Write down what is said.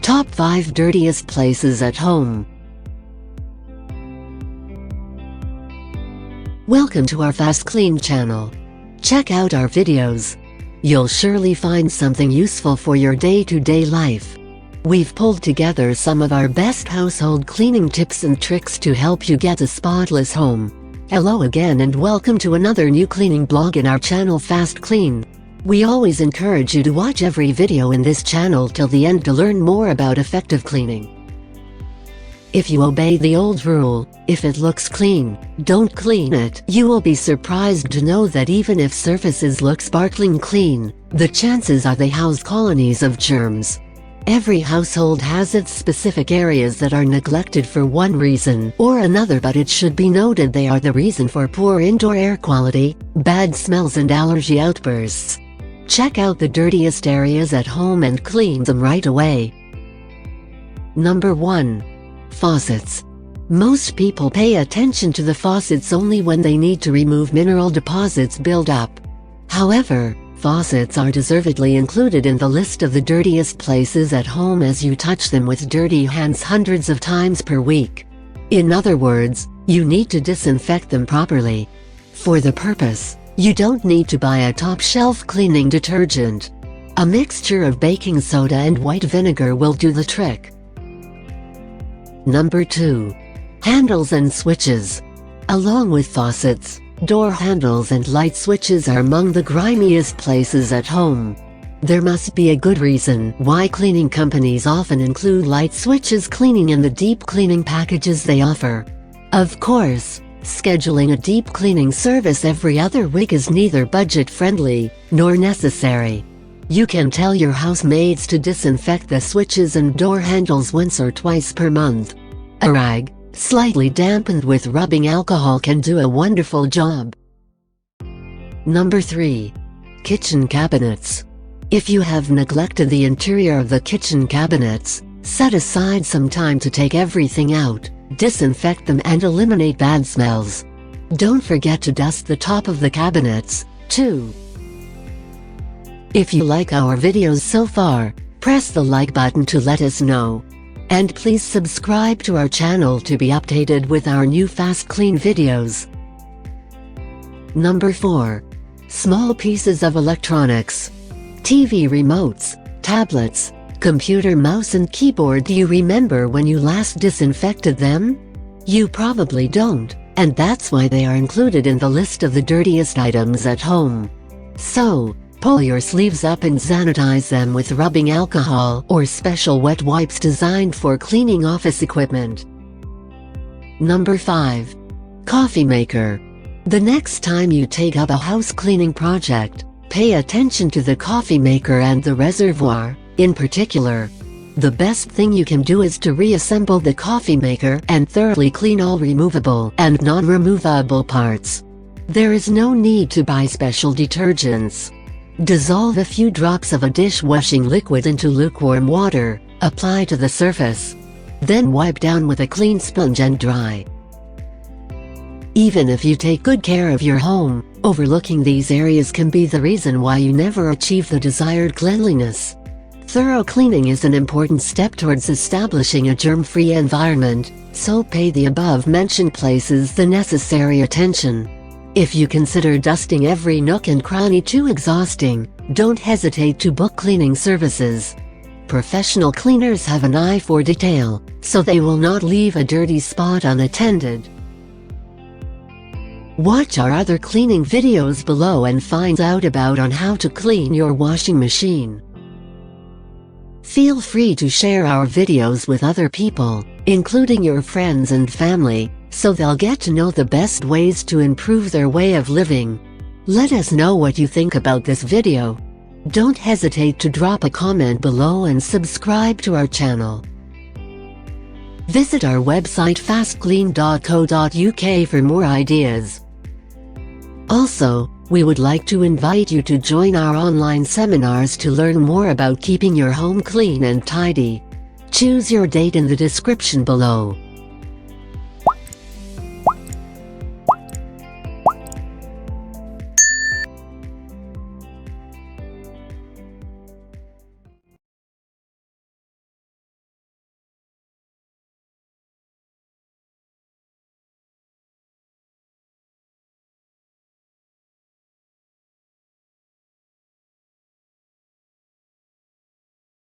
Top 5 Dirtiest Places at Home. Welcome to our FastKlean channel. Check out our videos. You'll surely find something useful for your day-to-day life. We've pulled together some of our best household cleaning tips and tricks to help you get a spotless home. Hello again and welcome to another new cleaning blog in our channel FastKlean. We always encourage you to watch every video in this channel till the end to learn more about effective cleaning. If you obey the old rule, if it looks clean, don't clean it. You will be surprised to know that even if surfaces look sparkling clean, the chances are they house colonies of germs. Every household has its specific areas that are neglected for one reason or another, but it should be noted they are the reason for poor indoor air quality, bad smells and allergy outbursts. Check out the dirtiest areas at home and clean them right away. Number 1. Faucets. Most people pay attention to the faucets only when they need to remove mineral deposits build up. However, faucets are deservedly included in the list of the dirtiest places at home as you touch them with dirty hands hundreds of times per week. In other words, you need to disinfect them properly. For the purpose, you don't need to buy a top-shelf cleaning detergent. A mixture of baking soda and white vinegar will do the trick. Number 2. Handles and switches. Along with faucets, door handles and light switches are among the grimiest places at home. There must be a good reason why cleaning companies often include light switches cleaning in the deep cleaning packages they offer. Of course, scheduling a deep cleaning service every other week is neither budget-friendly nor necessary. You can tell your housemaids to disinfect the switches and door handles once or twice per month. A rag, slightly dampened with rubbing alcohol, can do a wonderful job. Number 3. Kitchen cabinets. If you have neglected the interior of the kitchen cabinets, set aside some time to take everything out, disinfect them and eliminate bad smells. Don't forget to dust the top of the cabinets, too. If you like our videos so far, press the like button to let us know. And please subscribe to our channel to be updated with our new FastKlean videos. Number 4. Small pieces of electronics. TV remotes, tablets, computer mouse and keyboard. Do you remember when you last disinfected them? You probably don't, and that's why they are included in the list of the dirtiest items at home. So, pull your sleeves up and sanitize them with rubbing alcohol or special wet wipes designed for cleaning office equipment. Number 5. Coffee maker. The next time you take up a house cleaning project, pay attention to the coffee maker and the reservoir. In particular, the best thing you can do is to reassemble the coffee maker and thoroughly clean all removable and non-removable parts. There is no need to buy special detergents. Dissolve a few drops of a dishwashing liquid into lukewarm water, apply to the surface. Then wipe down with a clean sponge and dry. Even if you take good care of your home, overlooking these areas can be the reason why you never achieve the desired cleanliness. Thorough cleaning is an important step towards establishing a germ-free environment, so pay the above-mentioned places the necessary attention. If you consider dusting every nook and cranny too exhausting, don't hesitate to book cleaning services. Professional cleaners have an eye for detail, so they will not leave a dirty spot unattended. Watch our other cleaning videos below and find out about on how to clean your washing machine. Feel free to share our videos with other people, including your friends and family, so they'll get to know the best ways to improve their way of living. Let us know what you think about this video. Don't hesitate to drop a comment below and subscribe to our channel. Visit our website fastklean.co.uk for more ideas. Also, we would like to invite you to join our online seminars to learn more about keeping your home clean and tidy. Choose your date in the description below.